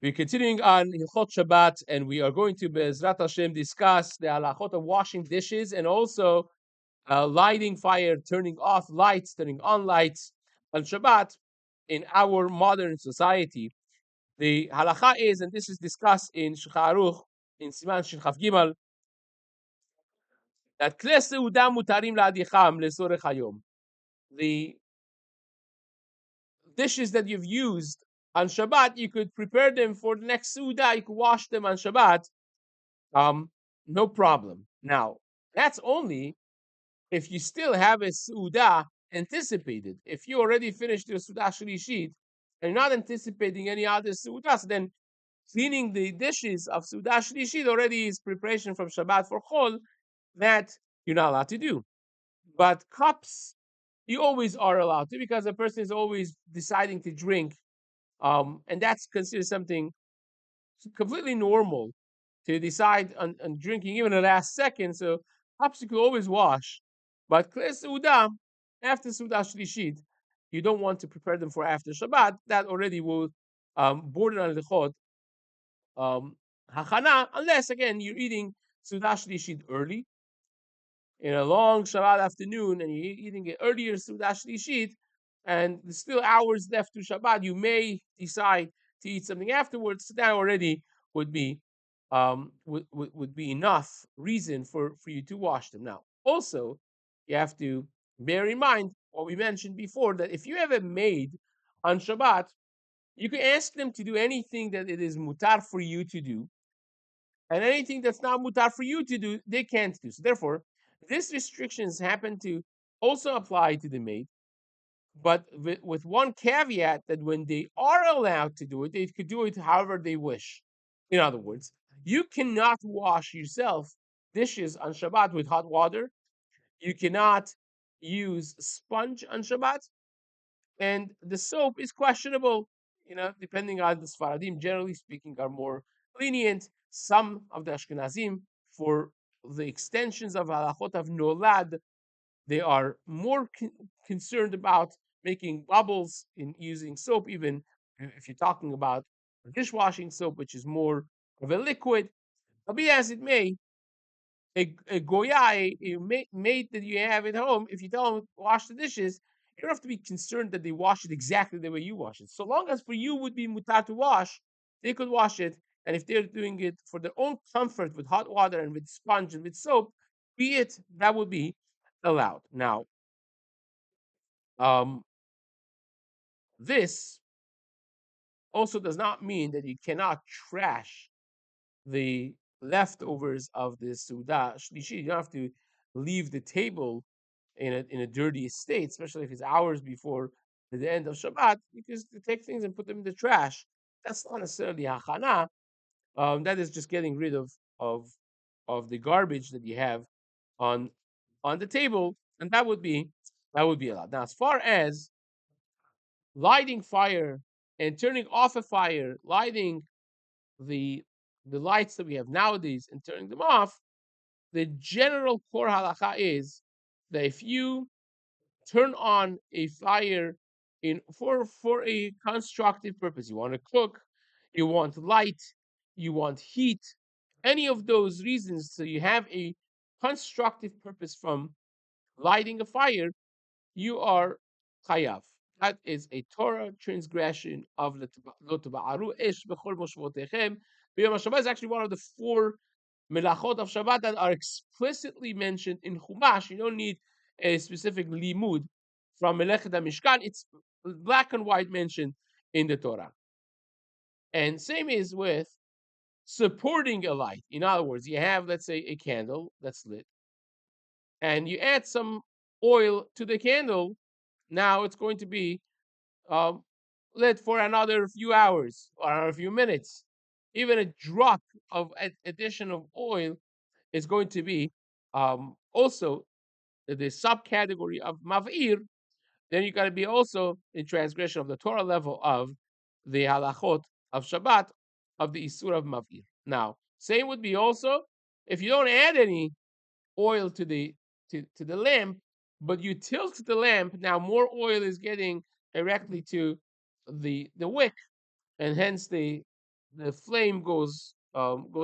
We're continuing on Hilchot Shabbat, and we are going to Be'ezrat Hashem discuss the halachot of washing dishes and also lighting fire, turning off lights, turning on lights on Shabbat in our modern society. The halacha is, and this is discussed in Shulchan Aruch in Siman Shin Chaf Gimel, that Klei Seudah mutarim la'adicham le'zorech hayom. The dishes that you've used on Shabbat, you could prepare them for the next Seudah, you could wash them on Shabbat. No problem. Now, that's only if you still have a Su'udah anticipated. If you already finished your Su'udah Shlishit and you're not anticipating any other Su'udahs, then cleaning the dishes of Su'udah Shlishit already is preparation from Shabbat for Chol that you're not allowed to do. But cups, you always are allowed to because a person is always deciding to drink. And that's considered something completely normal to decide on drinking even the last second. So cups you could always wash. But Klei Seudah, after Seudah Shlishit, you don't want to prepare them for after Shabbat. That already will border on the chod hachana, unless again you're eating Seudah Shlishit early in a long Shabbat afternoon, and you're eating it earlier Seudah Shlishit, and there's still hours left to Shabbat. You may decide to eat something afterwards. So that already would be would be enough reason for you to wash them. Now, also, you have to bear in mind what we mentioned before, that if you have a maid on Shabbat, you can ask them to do anything that it is mutar for you to do, and anything that's not mutar for you to do, they can't do. So therefore, these restrictions happen to also apply to the maid, but with one caveat, that when they are allowed to do it, they could do it however they wish. In other words, you cannot wash yourself dishes on Shabbat with hot water. You cannot use sponge on Shabbat, and the soap is questionable. Depending on the Sfaradim, generally speaking, are more lenient. Some of the Ashkenazim, for the extensions of halachot of nolad, they are more concerned about making bubbles in using soap, even if you're talking about dishwashing soap, which is more of a liquid. But be as it may, a goya, a maid that you have at home, if you tell them wash the dishes, you don't have to be concerned that they wash it exactly the way you wash it. So long as for you would be mutar to wash, they could wash it. And if they're doing it for their own comfort with hot water and with sponge and with soap, be it, that would be allowed. Now, this also does not mean that you cannot trash the leftovers of the Suda Shlishi. You don't have to leave the table in a dirty state, especially if it's hours before the end of Shabbat, because to take things and put them in the trash, that's not necessarily hachana. That is just getting rid of of the garbage that you have on the table, and that would be allowed. Now, as far as lighting fire and turning off a fire, lighting the lights that we have nowadays and turning them off, the general core halacha is that if you turn on a fire in for a constructive purpose, you want to cook, you want light, you want heat, any of those reasons, so you have a constructive purpose from lighting a fire, you are chayav. That is a Torah transgression of the lo tiba'aru esh b'chol moshvotechem. B'yom HaShabbat is actually one of the four melachot of Shabbat that are explicitly mentioned in Chumash. You don't need a specific limud from Melechet HaMishkan. It's black and white mentioned in the Torah. And same is with supporting a light. In other words, you have, let's say, a candle that's lit, and you add some oil to the candle. Now it's going to be lit for another few hours or another few minutes. Even a drop of addition of oil is going to be also the subcategory of mav'ir. Then you got to be also in transgression of the Torah level of the halachot of Shabbat of the isur of mav'ir. Now, same would be also if you don't add any oil to the lamp, but you tilt the lamp. Now more oil is getting directly to the wick, and hence the the flame goes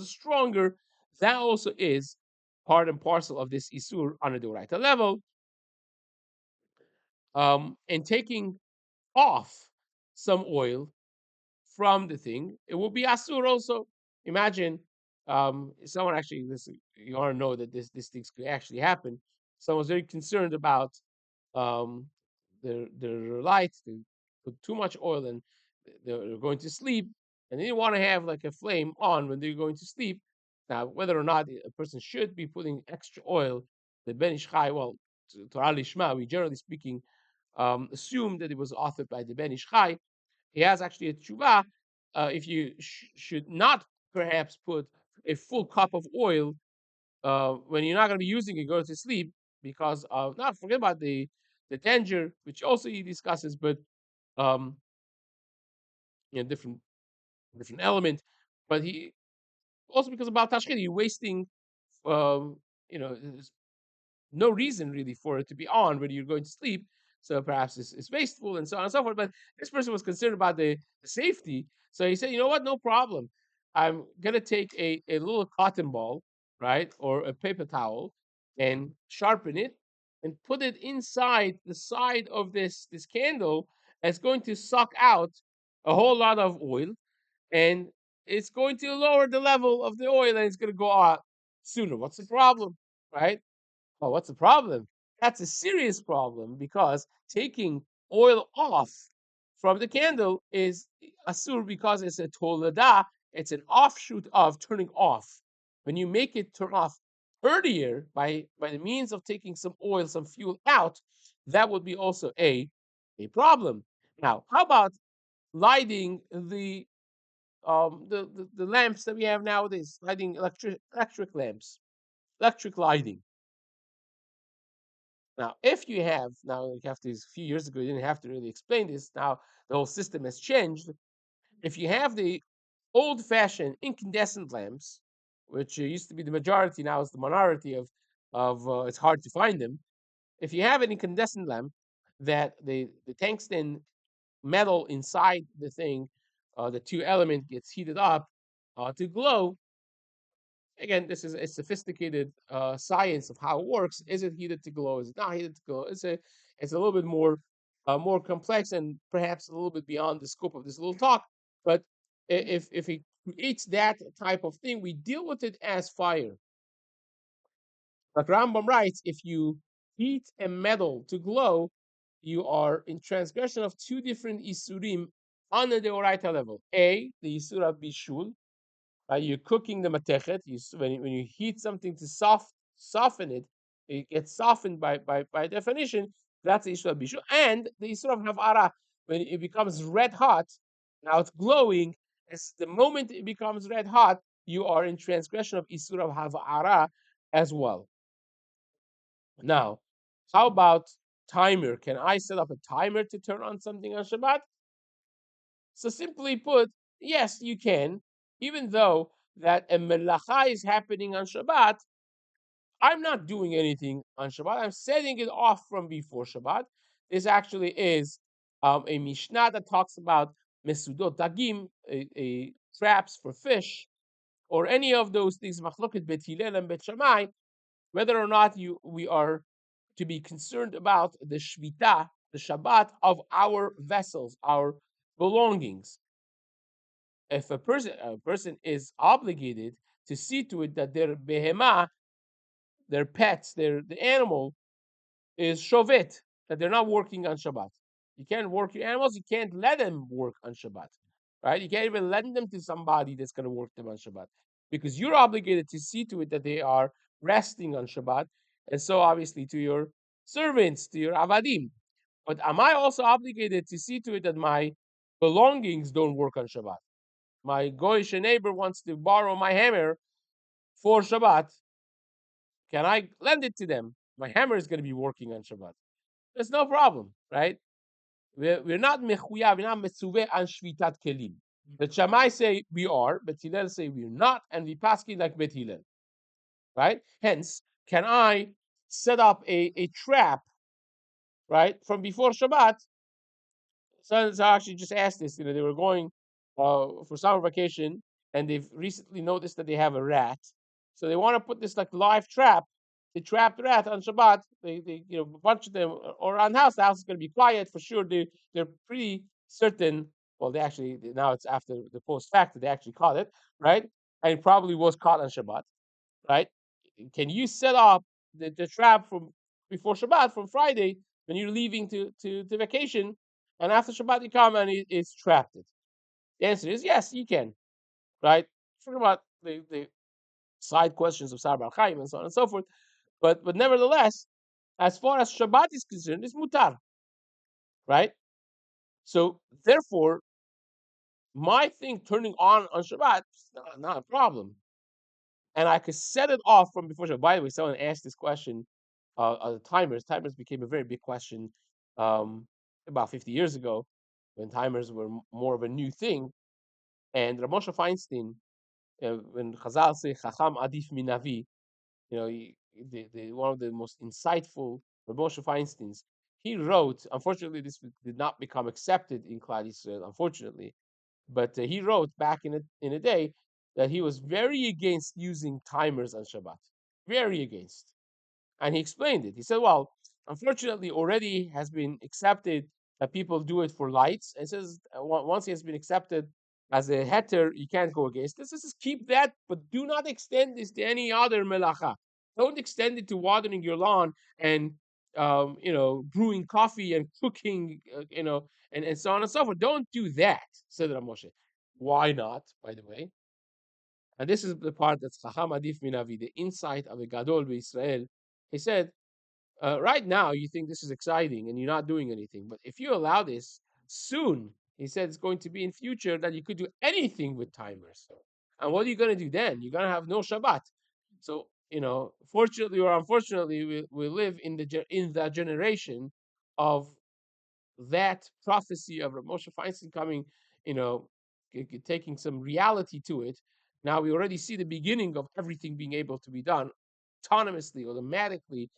stronger. That also is part and parcel of this isur on a doraita level. And taking off some oil from the thing, it will be asur also. Imagine someone actually, this, you want to know that this things could actually happen. Someone's very concerned about um, their light. They put too much oil and they're going to sleep, and they want to have like a flame on when they're going to sleep. Now, whether or not a person should be putting extra oil, the Ben Ish Chai, well, to Ali Shma, we generally speaking assume that it was authored by the Ben Ish Chai. He has actually a tshuva. If you should not perhaps put a full cup of oil when you're not going to be using it, go to sleep because of not forget about the danger, which also he discusses, but um, different element. But he also because about tashkid, you're wasting um, there's no reason really for it to be on when you're going to sleep. So perhaps it's wasteful and so on and so forth. But this person was concerned about the safety. So he said, you know what, no problem. I'm gonna take a little cotton ball, right, or a paper towel, and sharpen it and put it inside the side of this candle. It's going to suck out a whole lot of oil, and it's going to lower the level of the oil, and it's going to go out sooner. What's the problem, right? Oh, what's the problem? That's a serious problem because taking oil off from the candle is asur because it's a tolada. It's an offshoot of turning off. When you make it turn off earlier by the means of taking some oil, some fuel out, that would be also a problem. Now, how about lighting the lamps that we have nowadays, lighting electric lamps, electric lighting. Now, if you have now, you have to. A few years ago, you didn't have to really explain this. Now the whole system has changed. If you have the old-fashioned incandescent lamps, which used to be the majority, now is the minority of it's hard to find them. If you have an incandescent lamp that the tungsten metal inside the thing, the two element gets heated up to glow. Again, this is a sophisticated science of how it works. Is it heated to glow? Is it not heated to glow? It's a little bit more complex and perhaps a little bit beyond the scope of this little talk. But if it creates that type of thing, we deal with it as fire. Like Rambam writes, if you heat a metal to glow, you are in transgression of two different isurim on the deoraita level. A, the isur of bishul, you're cooking the matechet. When you heat something to soften it, it gets softened by definition. That's the issue of bishu. And the issue of havara, when it becomes red hot, now it's glowing. As the moment it becomes red hot, you are in transgression of isur of havara as well. Now, how about timer? Can I set up a timer to turn on something on Shabbat? So simply put, yes, you can, even though that a melacha is happening on Shabbat. I'm not doing anything on Shabbat. I'm setting it off from before Shabbat. This actually is a Mishnah that talks about mesudot dagim, a traps for fish, or any of those things. Machloket bet Hillel and bet Shammai, whether or not we are to be concerned about the shvita, the Shabbat of our vessels, our belongings. If a person is obligated to see to it that their behema, their pets, the animal is shovet, that they're not working on Shabbat. You can't work your animals. You can't let them work on Shabbat, right? You can't even lend them to somebody that's going to work them on Shabbat because you're obligated to see to it that they are resting on Shabbat, and so obviously to your servants, to your avadim. But am I also obligated to see to it that my belongings don't work on Shabbat? My goyish neighbor wants to borrow my hammer for Shabbat. Can I lend it to them? My hammer is going to be working on Shabbat. There's no problem, right? We're not mechuya, we're not metzuve on shvitat kelim. The Shammai say we are, but Hillel say we're not, and we paski like Bet Hillel, right? Hence, can I set up a trap, right, from before Shabbat? So I actually just asked this. They were going for summer vacation, and they've recently noticed that they have a rat, so they want to put this like live trap. They trap the rat on Shabbat. They a bunch of them around the house. The house is going to be quiet for sure. They're pretty certain. Well, they actually now it's after the post fact that they actually caught it, right? And it probably was caught on Shabbat, right? Can you set up the trap from before Shabbat from Friday when you're leaving to vacation, and after Shabbat you come and it's trapped it? The answer is yes, you can, right? Forget about the side questions of Sar Bar Chaim and so on and so forth. But nevertheless, as far as Shabbat is concerned, it's mutar, right? So therefore, my thing turning on Shabbat is not a problem, and I could set it off from before Shabbat. By the way, someone asked this question. Timers. Timers became a very big question about 50 years ago, when timers were more of a new thing. And Ramosha Feinstein, when Chazal say "Chacham adif minavi," one of the most insightful Ramosha Feinsteins, he wrote. Unfortunately, this did not become accepted in Klal Yisrael. Unfortunately, but he wrote back in a day that he was very against using timers on Shabbat, very against. And he explained it. He said, well, unfortunately, already has been accepted that people do it for lights. And says once it has been accepted as a heter, you can't go against this. This is keep that, but do not extend this to any other melacha. Don't extend it to watering your lawn and brewing coffee and cooking, and so on and so forth. Don't do that, said Ramoshe. Why not, by the way? And this is the part that's Chacham Adif Minavi, the insight of a Gadol Israel. He said, right now you think this is exciting and you're not doing anything, but if you allow this, soon, he said, it's going to be in future that you could do anything with timers. And what are you going to do then? You're going to have no Shabbat. So, fortunately or unfortunately, we live in the generation of that prophecy of Rav Moshe Feinstein coming, you know, taking some reality to it. Now we already see the beginning of everything being able to be done autonomously, automatically,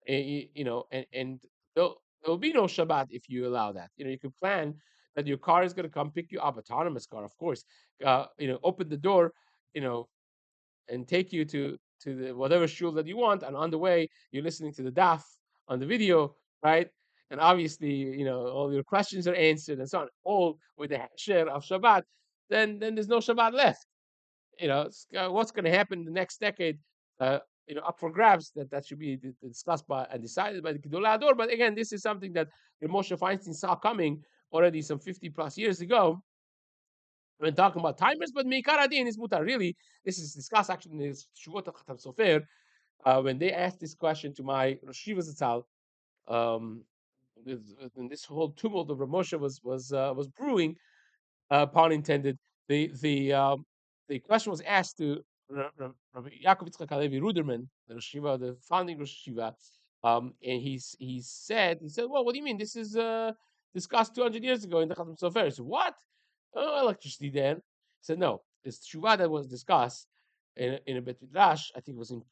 and there'll be no Shabbat if you allow that. You can plan that your car is going to come pick you up, autonomous car, of course. Open the door, you know, and take you to the whatever shul that you want, and on the way you're listening to the daf on the video, right? And obviously, all your questions are answered and so on, all with the share of Shabbat. Then there's no Shabbat left. What's going to happen in the next decade? Up for grabs. That should be discussed by and decided by the Gedolei Hador. But again, this is something that Moshe Feinstein saw coming already some 50 plus years ago, when talking about timers. But Meikar Adin is mutar. Really, this is discussed actually in the Shuvot Chatam Sofer, when they asked this question to my Rosh Yeshiva Zatzal. When this whole tumult of Rav Moshe was brewing, pun intended, the question was asked to Rabbi Yaakov Yitzchak Halevi Ruderman, the Rosh Yeshiva, the founding Rosh Yeshiva, and he said, well, what do you mean? This is discussed 200 years ago in the Chatam Sofer. He said, what? Oh, electricity then. He said, no, this tshuva that was discussed in a Bet Midrash, I think it was in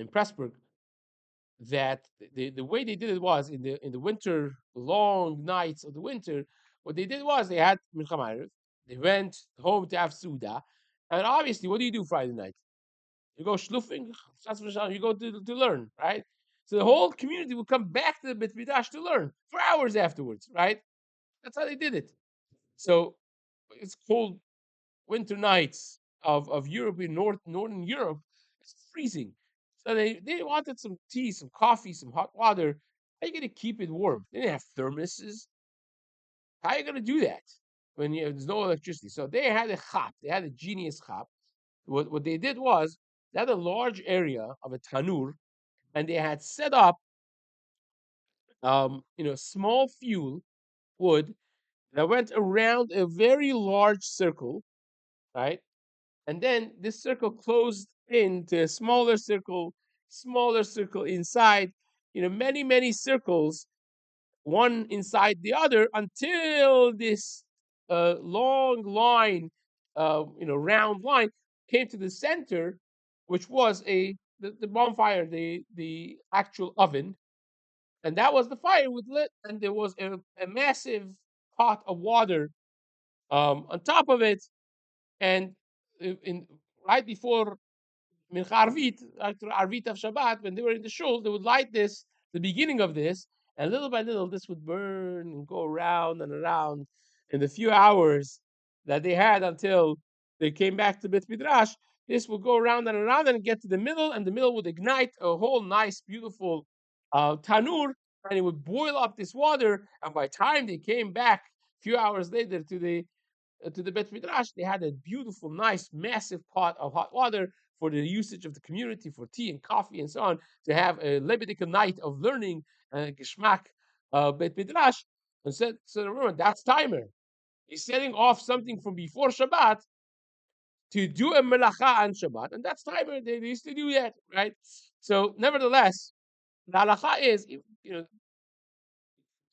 Pressburg, that the way they did it was in the winter, long nights of the winter. What they did was they had milchama. They went home to have suda, and obviously, what do you do Friday night? You go shluffing, you go to learn, right? So the whole community will come back to the Bet Midrash to learn for hours afterwards, right? That's how they did it. So it's cold winter nights of Europe, in northern Europe. It's freezing. So they wanted some tea, some coffee, some hot water. How are you going to keep it warm? They didn't have thermoses. How are you going to do that when there's no electricity? So they had a chap. They had a genius chap. What they did was they had a large area of a tanur, and they had set up small fuel wood that went around a very large circle, right? And then this circle closed into a smaller circle inside, many, many circles, one inside the other, until this long line, round line, came to the center, which was the bonfire, the actual oven. And that was the fire with lit, and there was a massive pot of water on top of it, and in right before Mincha Arvit, after Arvit of Shabbat, when they were in the shul, they would light this, the beginning of this, and little by little, this would burn and go around and around in the few hours that they had until they came back to Beit Midrash. This would go around and get to the middle, and the middle would ignite a whole nice, beautiful tanur, and it would boil up this water. And by the time they came back a few hours later to the Bet Midrash, they had a beautiful, nice, massive pot of hot water for the usage of the community, for tea and coffee and so on, to have a Lebedika night of learning and Geschmack Bet Midrash. And said, so remember, that's timer. He's setting off something from before Shabbat to do a melacha on Shabbat, and that's timer. They used to do that, right? So, nevertheless, the halacha is,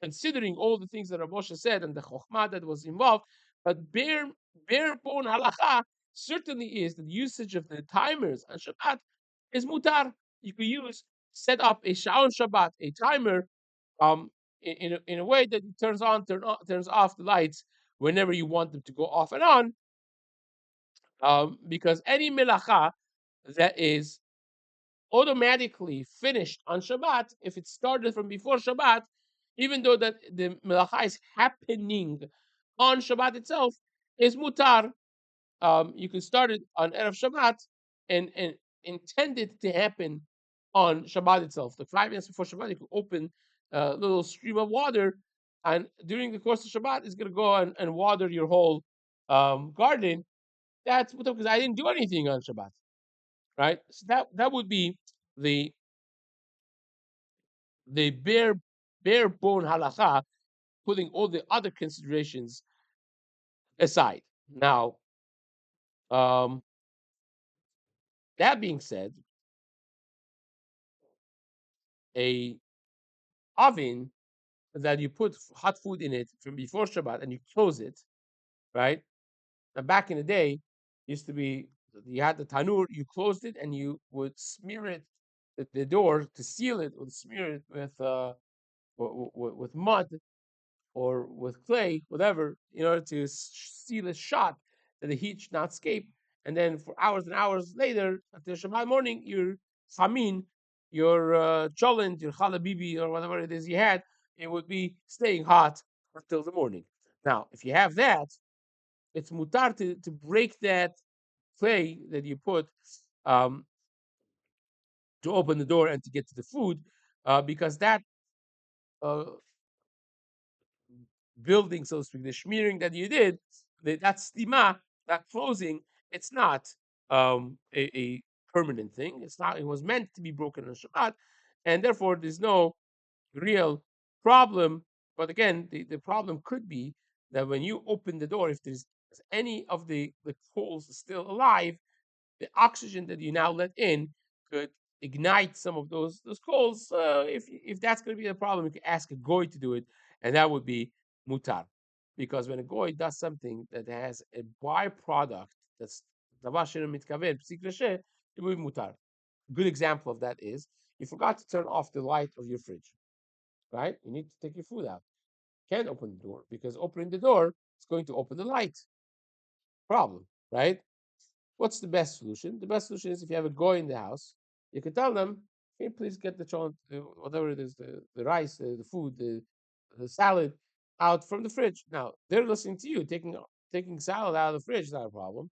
considering all the things that Rav Moshe said and the chokhmah that was involved, but bare bone halacha certainly is that the usage of the timers on Shabbat is mutar. You could set up a shaon Shabbat, a timer, um, in a way that it turns off the lights whenever you want them to go off and on, because any melacha that is automatically finished on Shabbat, if it started from before Shabbat, even though that the melacha is happening on Shabbat itself, is mutar. You can start it on Erev Shabbat and intend it to happen on Shabbat itself. The 5 minutes before Shabbat, you can open a little stream of water, and during the course of Shabbat, it's going to go and water your whole garden. That's because I didn't do anything on Shabbat, right? So that would be the the bare bone halacha, putting all the other considerations aside. Now, um, that being said, a oven that you put hot food in it from before Shabbat and you close it, right? Now, back in the day, used to be you had the tanur, you closed it, and you would smear it the door to seal it, would smear it with mud or with clay, whatever, in order to seal it shut, that the heat should not escape. And then for hours and hours later, at the Shabbat morning, your chamin, your cholent, your chalabibi, or whatever it is you had, it would be staying hot until the morning. Now, if you have that, it's mutar to break that clay that you put um, to open the door and to get to the food, because that uh, building, so to speak, the smearing that you did, that stima, that closing, it's not a permanent thing. It's not. It was meant to be broken on Shabbat, and therefore there's no real problem. But again, the problem could be that when you open the door, if there's any of the coals still alive, the oxygen that you now let in could ignite some of those coals. If that's going to be a problem, you can ask a goy to do it, and that would be mutar, because when a goy does something that has a byproduct that's davar she'eino mitkaven psik reshe, it would be mutar. A good example of that is you forgot to turn off the light of your fridge, right? You need to take your food out. Can't open the door because opening the door is going to open the light. Problem, right? What's the best solution? The best solution is if you have a goy in the house, you can tell them, "Can you please get the cholent, whatever it is, the rice, the food, the salad out from the fridge." Now they're listening to you. Taking salad out of the fridge is not a problem.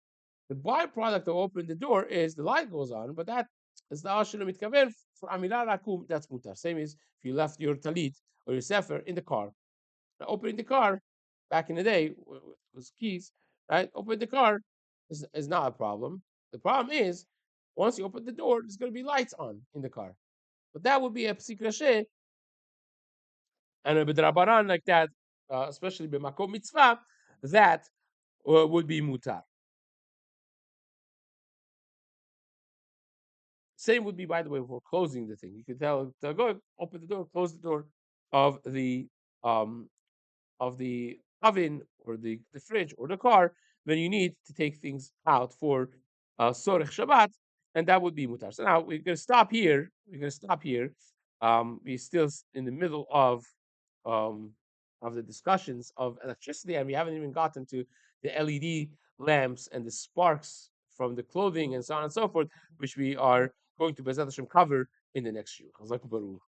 The byproduct of opening the door is the light goes on, but that is the ashur mitkaven for amilah rakum. That's mutar. Same as if you left your talit or your sefer in the car. Now, opening the car back in the day was keys, right? Opening the car is not a problem. The problem is once you open the door, there's going to be lights on in the car. But that would be a psik rashe and a bedrabaran like that, especially b'makom mitzvah, that would be mutar. Same would be, by the way, for closing the thing. You could tell, go open the door, close the door of um, the oven or the fridge or the car when you need to take things out for Sorech Shabbat, and that would be mutar. So now we're going to stop here. We're still in the middle of um, of the discussions of electricity, and we haven't even gotten to the LED lamps and the sparks from the clothing and so on and so forth, which we are going to Bezat Hashem cover in the next year.